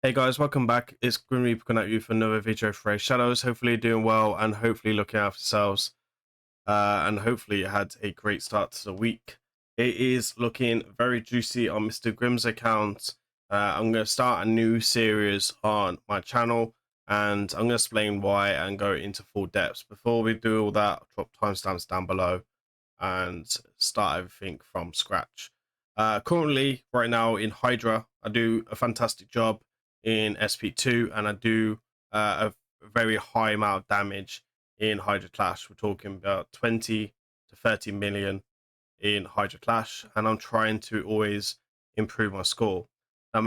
Hey guys, welcome back. It's grimreaper coming at you for another video for Raidshadowlegends. Hopefully you're doing well and hopefully looking after yourselves. And hopefully you had a great start to the week. It is looking very juicy on Mr. Grimm's account. I'm going to start a new series on my channel and I'm going to explain why and go into full depth. Before we do all that, I'll drop timestamps down below and start everything from scratch. Currently, right now in Hydra, I do a fantastic job in SP2 and I do a very high amount of damage in Hydra Clash. We're talking about 20 to 30 million in Hydra Clash, and I'm trying to always improve my score.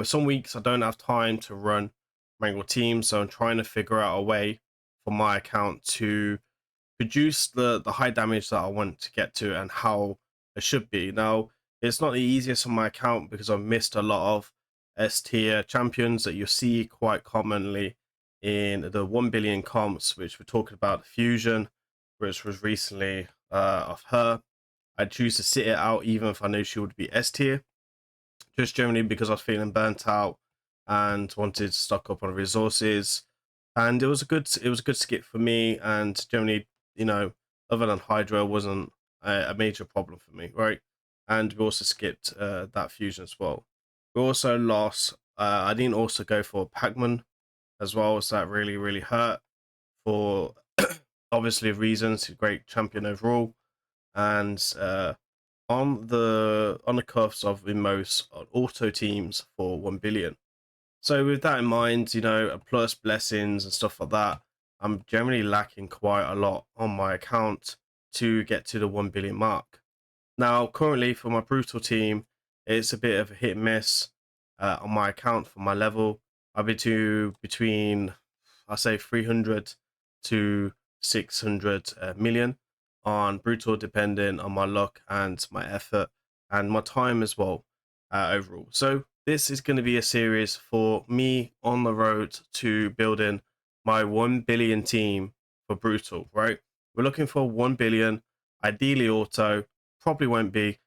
Some weeks I don't have time to run Mangle teams, so I'm trying to figure out a way for my account to produce the high damage that I want to get to and how it should be. Now, it's not the easiest on my account because I've missed a lot of S tier champions that you see quite commonly in the 1 billion comps, which we're talking about Fusion, which was recently of her. I choose to sit it out even if I know she would be S tier, just generally because I was feeling burnt out and wanted to stock up on resources. And it was a good skip for me, and generally, other than Hydra wasn't a major problem for me, right? And we also skipped that fusion as well. We also lost. I didn't also go for Pac-Man as well, so that really hurt for obviously reasons. Great champion overall, and on the cuffs of the most auto teams for 1 billion. So with that in mind, plus blessings and stuff like that, I'm generally lacking quite a lot on my account to get to the 1 billion mark. Now, currently for my brutal team, it's a bit of a hit and miss on my account for my level. I'll be between, I say 300 to 600 million on brutal, depending on my luck and my effort and my time as well overall. So this is going to be a series for me on the road to building my 1 billion team for brutal, right? We're looking for 1 billion, ideally auto, probably won't be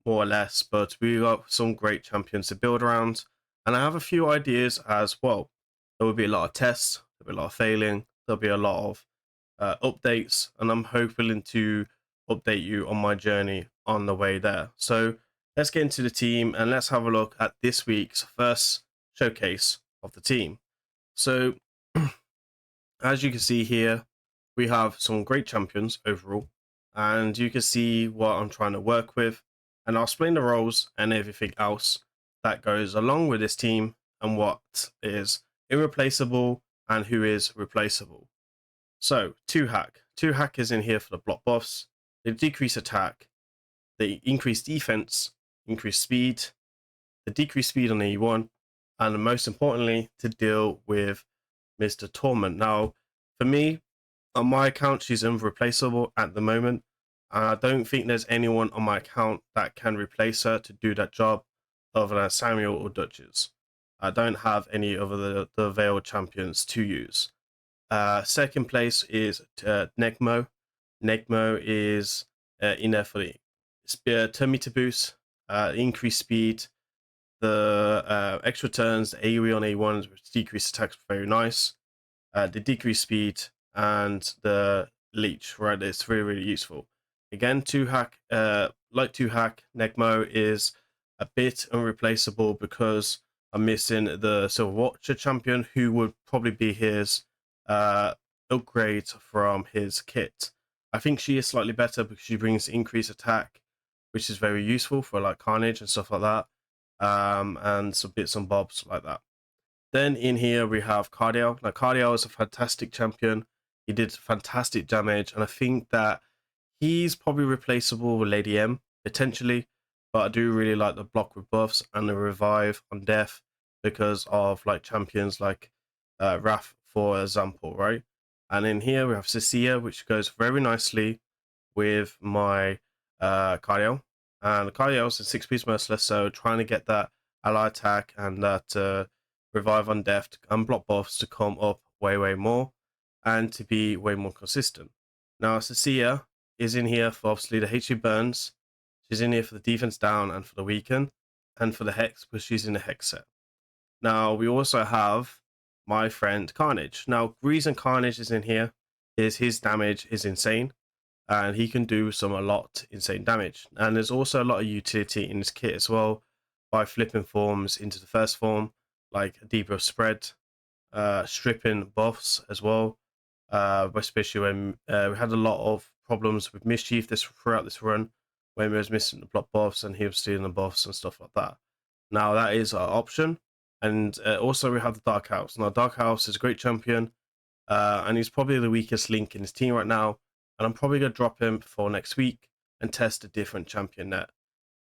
more or less, but we got some great champions to build around. And I have a few ideas as well. There will be a lot of tests, there'll be a lot of failing, there'll be a lot of updates, and I'm hoping to update you on my journey on the way there. So let's get into the team and let's have a look at this week's first showcase of the team. So as you can see here, we have some great champions overall, and you can see what I'm trying to work with, and I'll explain the roles and everything else that goes along with this team and what is irreplaceable and who is replaceable. So, 2 hack. 2 hack is in here for the block buffs, the decrease attack, the increased defense, increased speed, the decreased speed on E1, and most importantly, to deal with Mr. Torment. Now, for me, on my account, she's irreplaceable at the moment. And I don't think there's anyone on my account that can replace her to do that job other than Samuel or Duchess. I don't have any of the Veiled champions to use. Second place is Negmo. Negmo is in there for the turn meter boost, increased speed, the extra turns, the AoE on A1s, which decrease attacks, very nice. The decreased speed and the leech, right? It's really useful. Again, 2 hack, like 2 hack, Negmo is a bit unreplaceable because I'm missing the Silver Watcher champion, who would probably be his upgrade from his kit. I think she is slightly better because she brings increased attack, which is very useful for like Carnage and stuff like that, and some bits and bobs like that. Then in here we have Cardiel. Now Cardiel is a fantastic champion. He did fantastic damage, and I think that he's probably replaceable with Lady M potentially, but I do really like the block with buffs and the revive on death because of like champions like Wrath, for example, right? And in here we have Cecilia, which goes very nicely with my Cardiel. And Cardiel's a 6-piece merciless, so trying to get that ally attack and that revive on death and block buffs to come up way more and to be way more consistent. Now Cecilia is in here for obviously the HP burns. She's in here for the defense down and for the weaken, and for the hex because she's in the hex set. Now we also have my friend Carnage. Now, reason Carnage is in here is his damage is insane, and he can do a lot insane damage. And there's also a lot of utility in his kit as well by flipping forms into the first form, like a debuff spread, stripping buffs as well. Especially when we had a lot of problems with mischief this throughout this run, when we was missing the block buffs and he was stealing the buffs and stuff like that. Now that is our option, and also we have the Dark House. Now Dark House is a great champion, and he's probably the weakest link in his team right now. And I'm probably gonna drop him for next week and test a different champion net.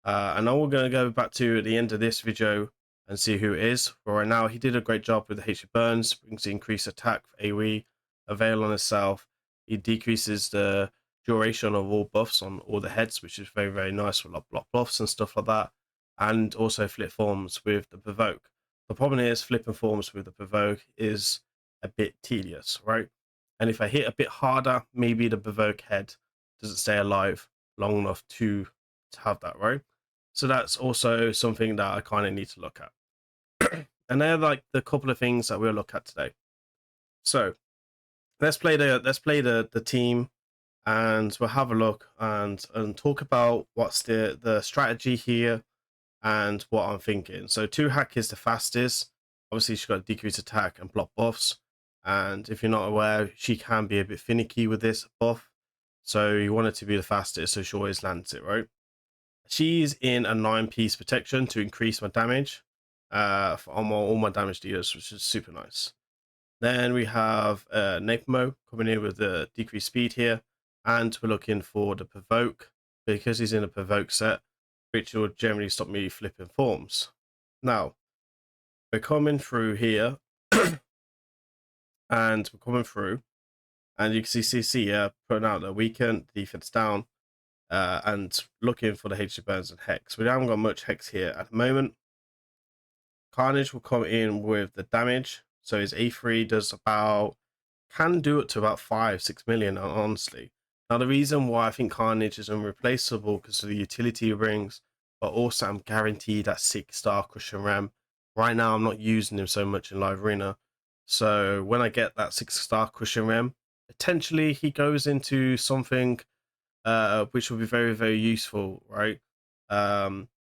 And now we're going to go back to the end of this video and see who it is. For right now, he did a great job with the HP burns, brings the increased attack for AoE, a veil on himself. He decreases the duration of all buffs on all the heads, which is very, very nice for like block buffs and stuff like that. And also flip forms with the provoke. The problem is flipping forms with the provoke is a bit tedious, right? And if I hit a bit harder, maybe the provoke head doesn't stay alive long enough to have that, right? So that's also something that I kind of need to look at. And they're like the couple of things that we'll look at today. So let's play the team, and we'll have a look and talk about what's the strategy here and what I'm thinking. So 2 hack is the fastest. Obviously, she's got decreased attack and block buffs. And if you're not aware, she can be a bit finicky with this buff. So you want it to be the fastest, so she always lands it, right? She's in a 9-piece protection to increase my damage for all my damage dealers, which is super nice. Then we have Napamo coming in with the decreased speed here, and we're looking for the provoke because he's in a provoke set, which will generally stop me flipping forms. Now we're coming through here, and we're coming through, and you can see CC here putting out the weaken, defense down, and looking for the HP burns and hex. We haven't got much hex here at the moment. Carnage will come in with the damage, so his A3 does about, can do it to about 5-6 million, honestly. Now the reason why I think Carnage is unreplaceable because of the utility he brings, but also I'm guaranteed that 6-star cushion ram. Right now I'm not using him so much in live arena, so when I get that 6-star cushion ram, potentially he goes into something which will be very, very useful, right?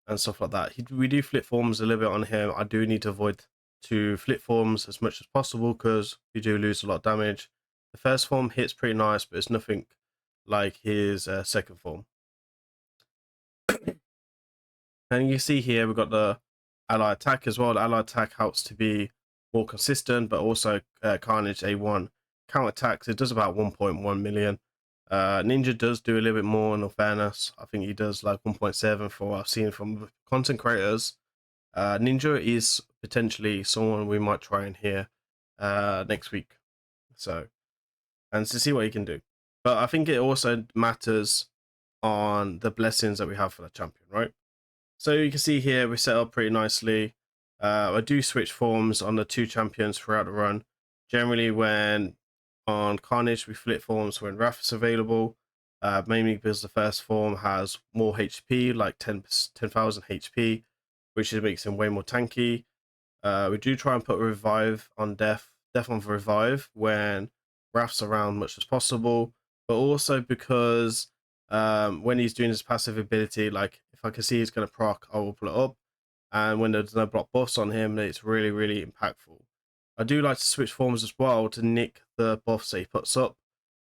And stuff like that. We do flip forms a little bit on him. I do need to avoid to flip forms as much as possible because we do lose a lot of damage. The first form hits pretty nice, but it's nothing like his second form. And you see here we've got the ally attack as well. The ally attack helps to be more consistent, but also Carnage A1 counter attacks. It does about 1.1 million. Ninja does do a little bit more, in all fairness. I think he does like 1.7 for what I've seen from content creators. Ninja is potentially someone we might try in here next week. So, and to see what he can do. But I think it also matters on the blessings that we have for the champion, right? So you can see here we set up pretty nicely. I do switch forms on the 2 champions throughout the run. Generally, when on Carnage, we flip forms when Wrath is available, mainly because the first form has more HP, like 10,000 HP, which makes him way more tanky. We do try and put a revive on death on revive when Wrath's around much as possible, but also because when he's doing his passive ability, like if I can see he's going to proc, I will pull it up, and when there's no block buffs on him, it's really, really impactful. I do like to switch forms as well to nick the buffs that he puts up,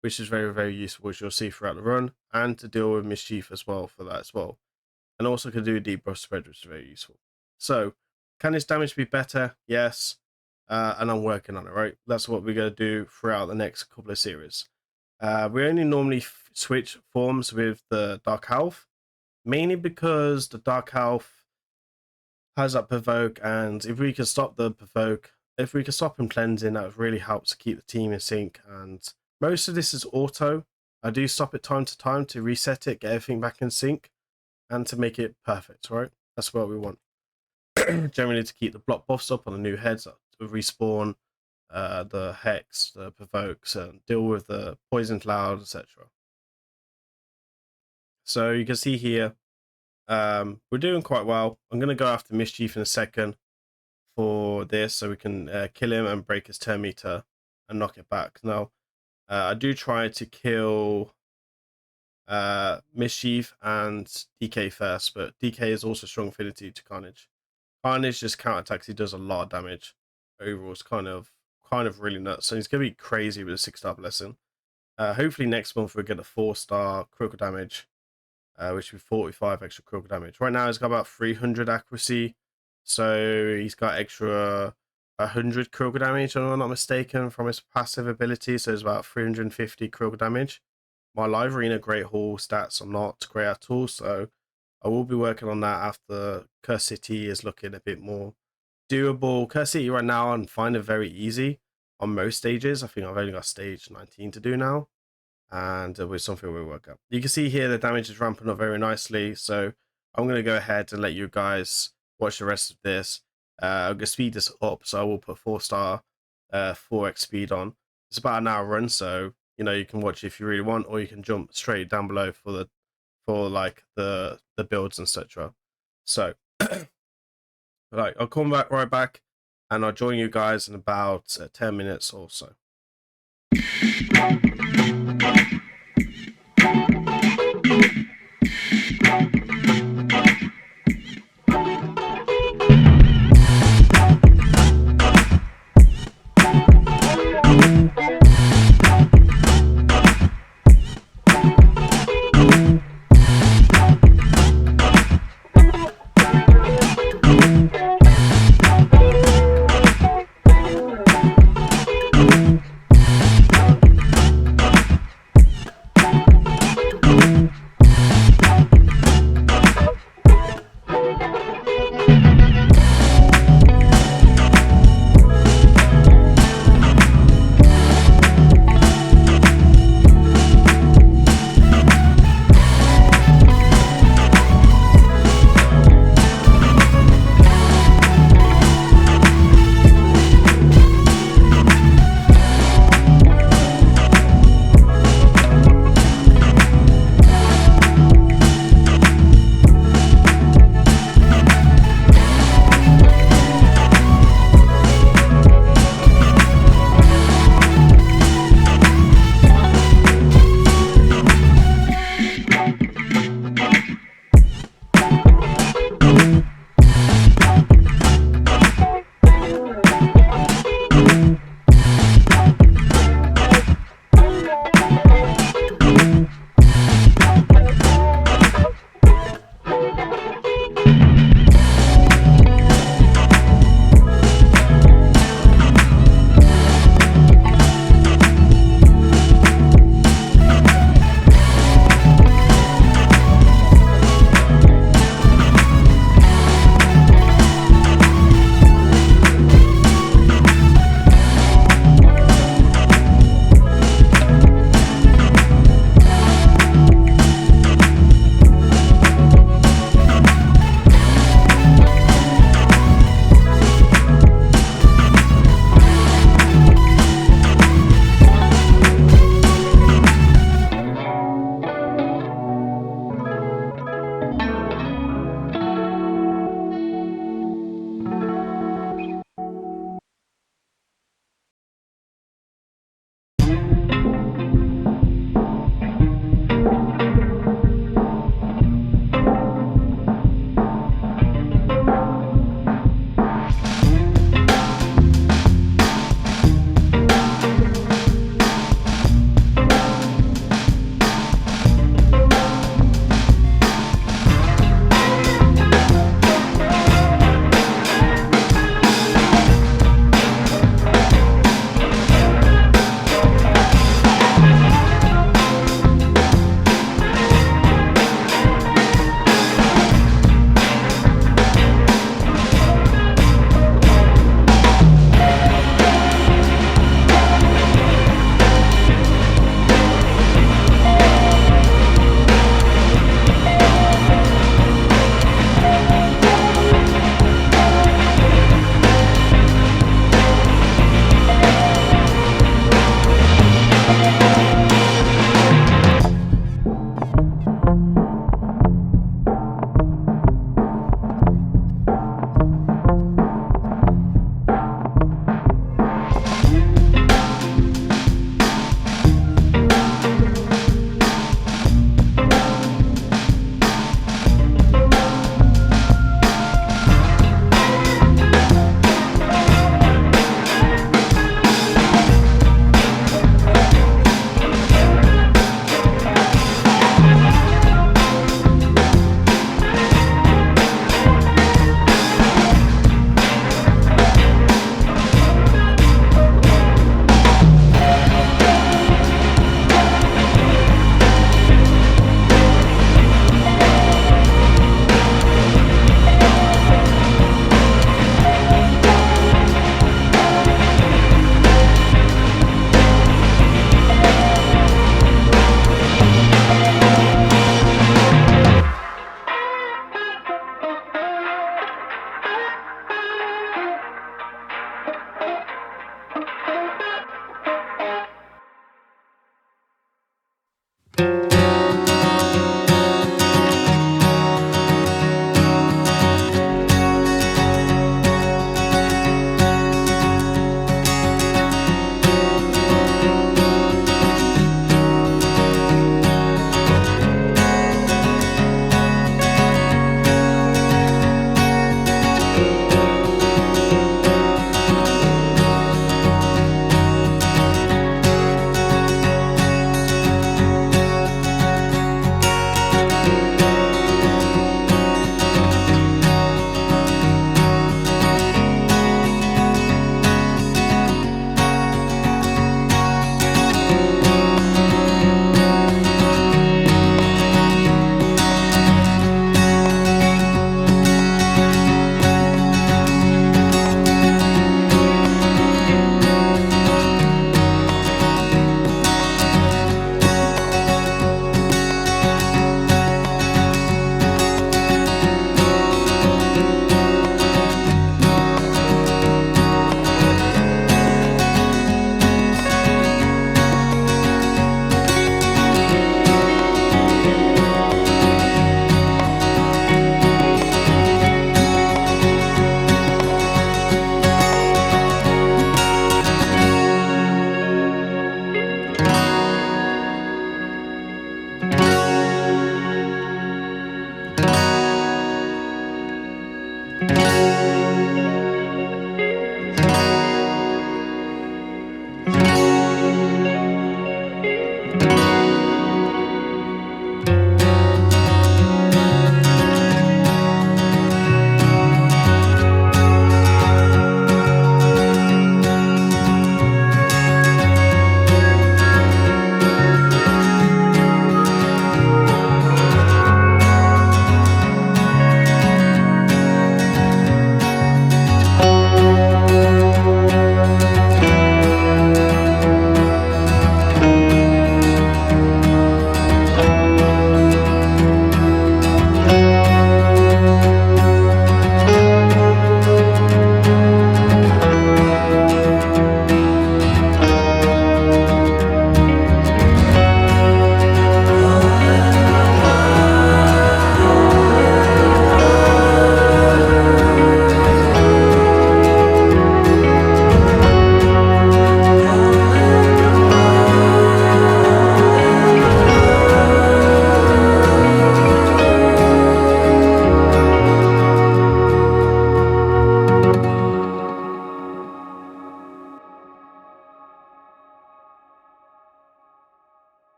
which is very, very useful, as you'll see throughout the run, and to deal with mischief as well for that as well. And also can do a deep buff spread, which is very useful. So, can his damage be better? Yes. And I'm working on it, right? That's what we're going to do throughout the next couple of series. We only normally switch forms with the Dark Health, mainly because the Dark Health has that provoke, and if we can stop the provoke, if we can stop him cleansing, that really helps to keep the team in sync. And most of this is auto. I do stop it time to time to reset it, get everything back in sync, and to make it perfect, right? That's what we want. Generally to keep the block buffs up on the new heads, to respawn the hex, the provokes, and deal with the poison cloud, etc. So you can see here, we're doing quite well. I'm going to go after mischief in a second. for this, so we can kill him and break his turn meter and knock it back. Now, I do try to kill Mischief and DK first, but DK is also strong affinity to Carnage. Carnage just counterattacks. He does a lot of damage. Overall, it's kind of really nuts. So he's gonna be crazy with a 6-star blessing. Hopefully next month we'll get a 4-star critical damage, which will be 45 extra critical damage. Right now he's got about 300 accuracy, so he's got extra 100 critical damage, if I'm not mistaken, from his passive ability. So it's about 350 critical damage. My live arena Great Hall stats are not great at all, so I will be working on that after Curse City is looking a bit more doable. Curse City right now I'm finding very easy on most stages. I think I've only got stage 19 to do now, and with something we'll work up. You can see here the damage is ramping up very nicely, so I'm going to go ahead and let you guys watch the rest of this. I'm going to speed this up, so I will put 4-star 4x speed on. It's about an hour run, so you know you can watch if you really want, or you can jump straight down below for like the builds and etc. So right, I'll come back right back, and I'll join you guys in about 10 minutes or so.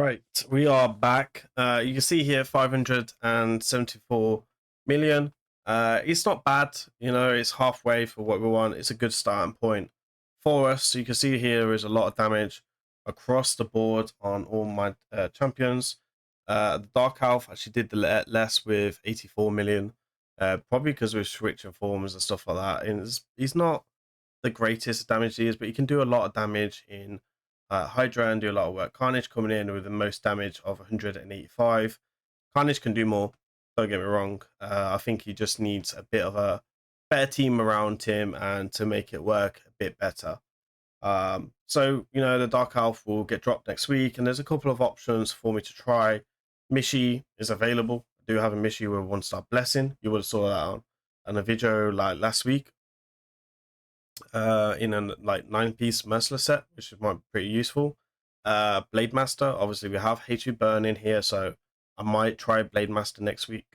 Right, we are back. You can see here 574 million. It's not bad, you know, it's halfway for what we want. It's a good starting point for us. So you can see here is a lot of damage across the board on all my champions. The Dark Elf actually did the less with 84 million, probably because we're switching forms and stuff like that. And he's not the greatest damage he is, but he can do a lot of damage in Hydra and do a lot of work. Carnage coming in with the most damage of 185. Carnage can do more, don't get me wrong. I think he just needs a bit of a better team around him and to make it work a bit better. So, you know, the Dark Elf will get dropped next week, and there's a couple of options for me to try. Mishi is available. I do have a Mishi with 1-star blessing. You would have saw that on a video like last week in a like 9-piece merciless set, which might be pretty useful. Blade Master, obviously we have Hatred Burn in here, so I might try Blade Master next week.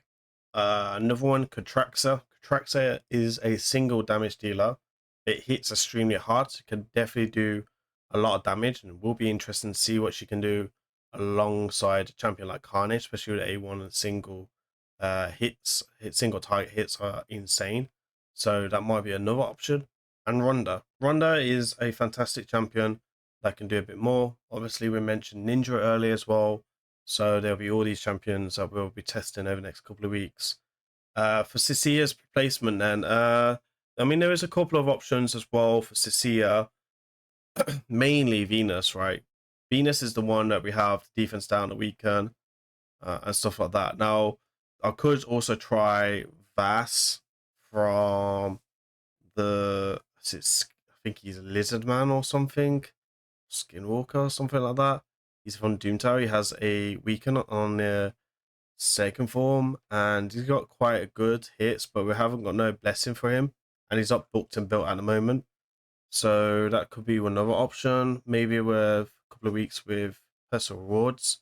Another one, Catraxa. Catraxa is a single damage dealer. It hits extremely hard, so it can definitely do a lot of damage, and it will be interesting to see what she can do alongside a champion like Carnage, especially with A1 and single single target hits are insane. So that might be another option. And Ronda. Ronda is a fantastic champion that can do a bit more. Obviously, we mentioned Ninja earlier as well. So there'll be all these champions that we'll be testing over the next couple of weeks. For Cecia's replacement, then, I mean, there is a couple of options as well for Cecia, mainly Venus, right? Venus is the one that we have defense down the weekend and stuff like that. Now, I could also try Vass from I think he's a lizard man or something, skinwalker or something like that. He's from Doom Tower. He has a weaken on the second form, and he's got quite a good hits, but we haven't got no blessing for him, and he's up booked and built at the moment. So that could be another option, maybe with a couple of weeks with personal rewards.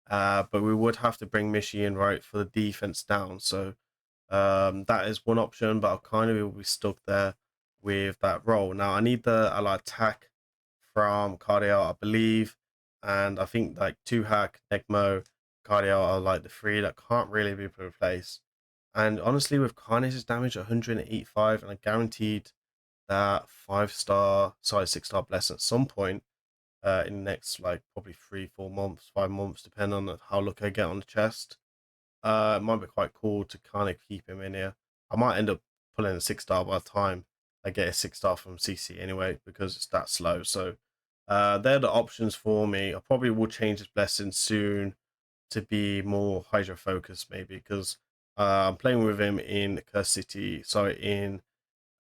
But we would have to bring Mishi in, right, for the defense down. So that is one option, but I'll kind of will be stuck there with that role. Now I need the ally attack from Cardio, I believe, and I think like 2-hack, Negmo, Cardio are like the three that can't really be replaced. And honestly, with Carnage's damage 185, and I guaranteed that 5-star, sorry, 6-star bless at some point in the next like probably 3-4 months, 5 months, depending on how lucky I get on the chest. It might be quite cool to kind of keep him in here. I might end up pulling a 6-star by the time I get a 6-star from CC anyway, because it's that slow. So they're the options for me. I probably will change his blessing soon to be more Hydra focused, maybe, because I'm playing with him in Curse City, sorry, in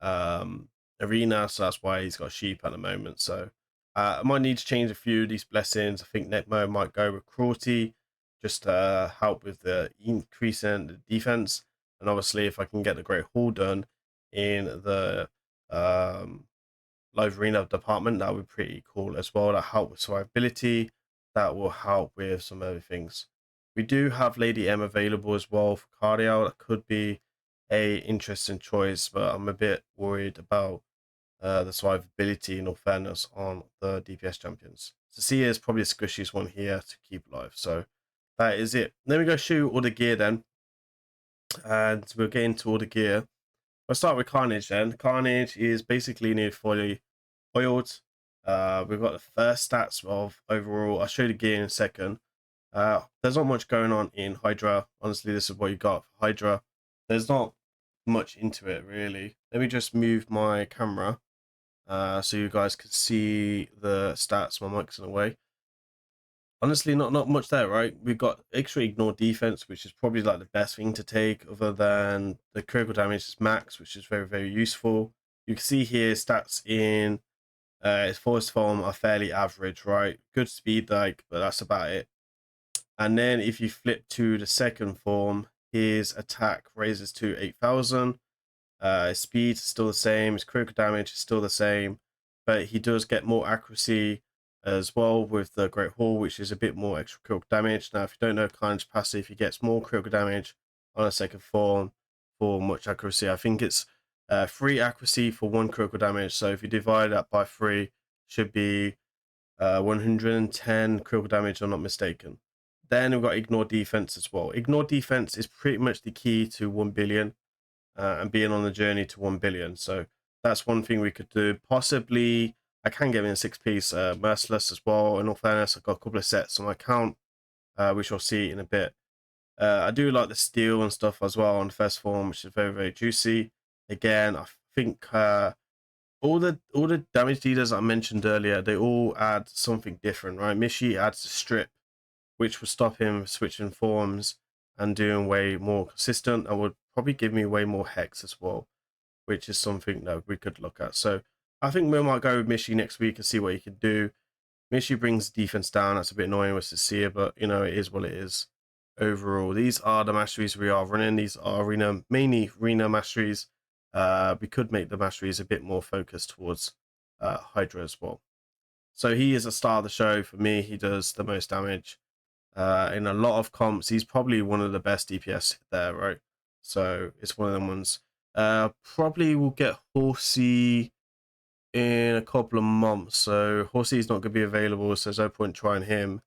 Arena, so that's why he's got sheep at the moment. So I might need to change a few of these blessings. I think Necmo might go with Cruelty, just to help with the increase in the defense. And obviously, if I can get the Great Hall done in the live arena department, that would be pretty cool as well. That help with survivability. That will help with some other things. We do have Lady M available as well for cardio. That could be a interesting choice, but I'm a bit worried about the survivability, in all fairness, on the DPS champions. Cecilia is probably the squishiest one here to keep alive. So that is it. Then we go shoot all the gear then. And we'll get into all the gear. I'll start with Carnage then. Carnage is basically nearly fully oiled. We've got the first stats of overall. I'll show you the gear in a second. There's not much going on in Hydra. Honestly, this is what you got for Hydra. There's not much into it, really. Let me just move my camera so you guys can see the stats. My mic's in the way. Honestly, not much there, right? We've got extra ignore defense, which is probably like the best thing to take, other than the critical damage is max, which is very, very useful. You can see here stats in its forest form are fairly average, right? Good speed, like, but that's about it. And then if you flip to the second form, his attack raises to 8,000. His speed is still the same. His critical damage is still the same, but he does get more accuracy as well with the Great Hall, which is a bit more extra critical damage. Now, if you don't know Carnage passive, he gets more critical damage on a second form for much accuracy. I think it's 3 accuracy for 1 critical damage. So if you divide that by 3, should be 110 critical damage, I'm not mistaken. Then we've got ignore defense as well. Ignore defense is pretty much the key to 1 billion and being on the journey to 1 billion. So that's one thing we could do. Possibly, I can get in a 6-piece Merciless as well. In all fairness, I've got a couple of sets on my account, which I'll see in a bit. I do like the steel and stuff as well on the first form, which is very, very juicy. Again, I think all the damage dealers I mentioned earlier, they all add something different, right? Mishi adds a strip, which would stop him switching forms and doing way more consistent, and would probably give me way more hex as well, which is something that we could look at. So I think we might go with Mishi next week and see what he can do. Mishi brings defense down. That's a bit annoying with Cecilia, but you know, it is what it is. Overall, these are the masteries we are running. These are arena, mainly arena masteries. We could make the masteries a bit more focused towards Hydra as well. So he is a star of the show for me. He does the most damage in a lot of comps. He's probably one of the best DPS there, right? So it's one of them ones. Probably will get Horsey in a couple of months. So Horsey is not going to be available, so there's no point trying him.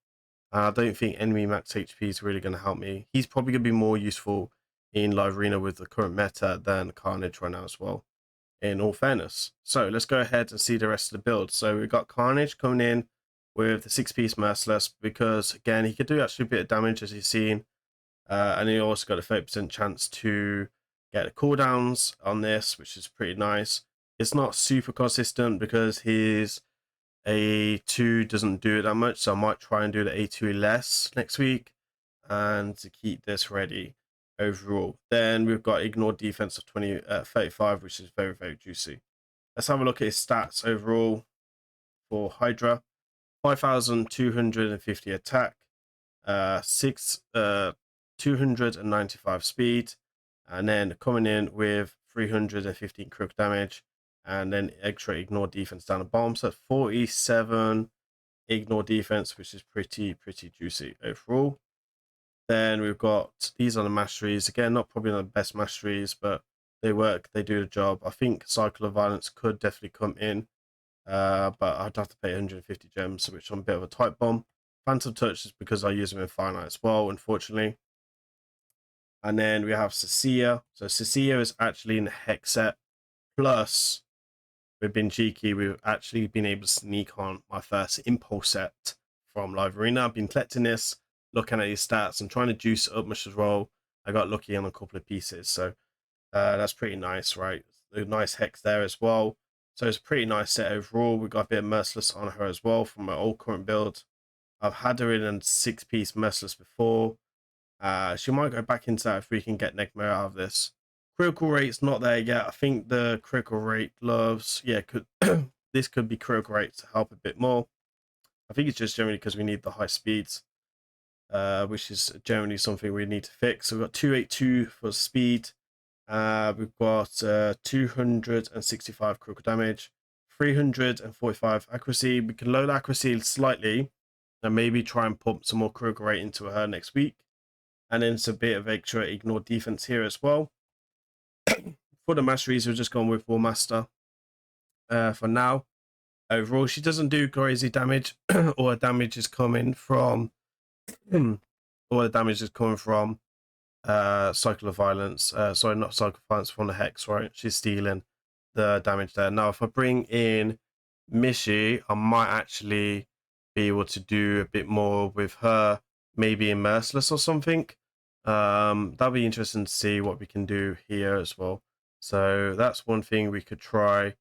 I don't think enemy max HP is really going to help me. He's probably going to be more useful in live arena with the current meta than Carnage right now as well, in all fairness. So let's go ahead and see the rest of the build. So we've got Carnage coming in with the 6-piece Merciless, because again, he could do actually a bit of damage, as you've seen. And he also got a 30% chance to get the cooldowns on this, which is pretty nice. It's not super consistent because his A2 doesn't do it that much, so I might try and do the A2 less next week and to keep this ready overall. Then we've got ignore defense of 35, which is very, very juicy. Let's have a look at his stats overall for Hydra. 5,250 attack, 295 speed, and then coming in with 315 critical damage, and then extra ignore defense down the bottom. So 47 ignore defense, which is pretty juicy overall. Then we've got these are the masteries. Again, not probably the best masteries, but they work, they do the job. I think Cycle of Violence could definitely come in, but I'd have to pay 150 gems, which I'm a bit of a tight bomb. Phantom Touch is because I use them in Finite as well, unfortunately. And then we have Cecilia. So Cecilia is actually in the Hex set. Plus, we've been cheeky. We've actually been able to sneak on my first Impulse set from Live Arena. I've been collecting this, looking at his stats and trying to juice it up much as well. I got lucky on a couple of pieces. So that's pretty nice, right? A nice Hex there as well. So it's a pretty nice set overall. We got a bit of Merciless on her as well from my old current build. I've had her in a 6-piece Merciless before. She might go back into that if we can get Negma out of this. Critical rate's not there yet. I think the critical rate loves, could this could be critical rate to help a bit more. I think it's just generally because we need the high speeds, which is generally something we need to fix. So we've got 282 for speed. We've got 265 critical damage, 345 accuracy. We can load accuracy slightly and maybe try and pump some more critical rate into her next week. And then it's a bit of extra ignore defense here as well. For the masteries, we're just going with War Master for now. Overall, she doesn't do crazy damage. All her damage is coming from Cycle of Violence. Sorry, not Cycle of Violence, from the Hex, right? She's stealing the damage there. Now, if I bring in Mishi, I might actually be able to do a bit more with her, maybe in Merciless or something. That'll be interesting to see what we can do here as well. So that's one thing we could try.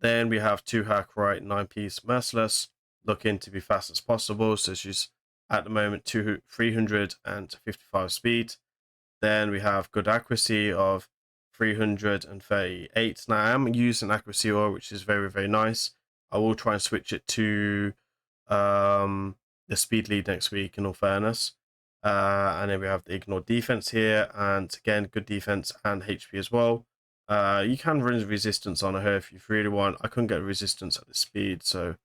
Then we have 2 hack right, 9-piece Merciless, looking to be fast as possible. So she's at the moment 355 speed. Then we have good accuracy of 338. Now I am using accuracy oil, which is very, very nice. I will try and switch it to the speed lead next week, in all fairness. And then we have the ignore defense here, and again, good defense and HP as well. You can run resistance on her if you really want. I couldn't get resistance at the speed, so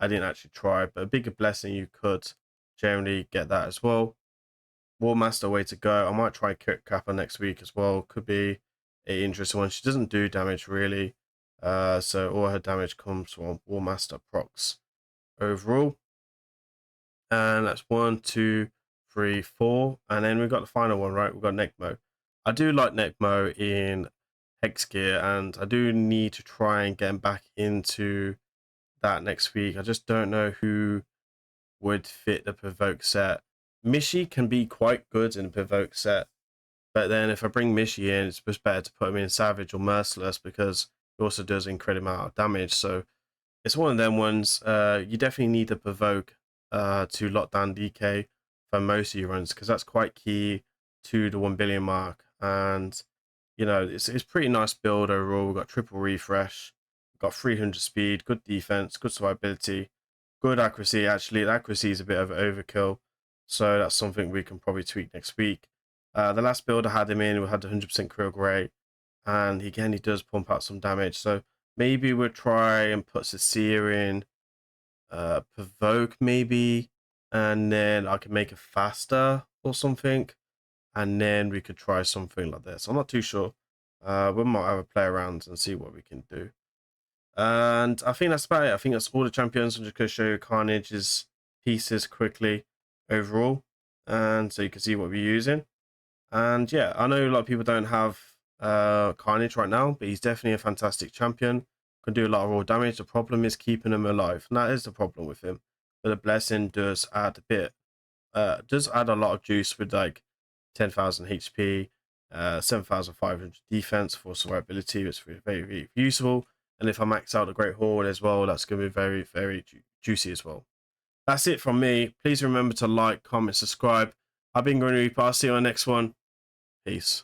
I didn't actually try, but a bigger blessing, you could generally get that as well. War Master, way to go. I might try Kick Kappa next week as well. Could be an interesting one. She doesn't do damage really, so all her damage comes from War Master procs overall. And that's 1, 2, 3, 4. And then we've got the final one, right? We've got Necmo. I do like Necmo in Hex Gear, and I do need to try and get him back into that next week. I just don't know who would fit the Provoke set. Mishi can be quite good in a Provoke set, but then if I bring Mishi in, it's just better to put him in Savage or Merciless because he also does an incredible amount of damage. So it's one of them ones. You definitely need to Provoke to lock down DK for most of your runs because that's quite key to the 1 billion mark. And you know, it's pretty nice build overall. We've got triple refresh, we've got 300 speed, good defense, good survivability, good accuracy. Actually, the accuracy is a bit of overkill, so that's something we can probably tweak next week. The last build I had him in, we had 100% critical rate, and again, he does pump out some damage. So maybe we'll try and put Cecilia in, Provoke maybe, and then I can make it faster or something, and then we could try something like this. I'm not too sure. We might have a play around and see what we can do. And I think that's about it. I think that's all the champions. I'm just going to show you Carnage's pieces quickly overall, and so you can see what we're using. And yeah, I know a lot of people don't have Carnage right now, but he's definitely a fantastic champion. Can do a lot of raw damage. The problem is keeping him alive, and that is the problem with him. But the blessing does add a bit, does add a lot of juice with like 10,000 HP, 7,500 defense for survivability. It's very, very useful. And if I max out the Great Horde as well, that's going to be very, very juicy as well. That's it from me. Please remember to like, comment, subscribe. I've been Grim Reaper. I'll see you on the next one. Peace.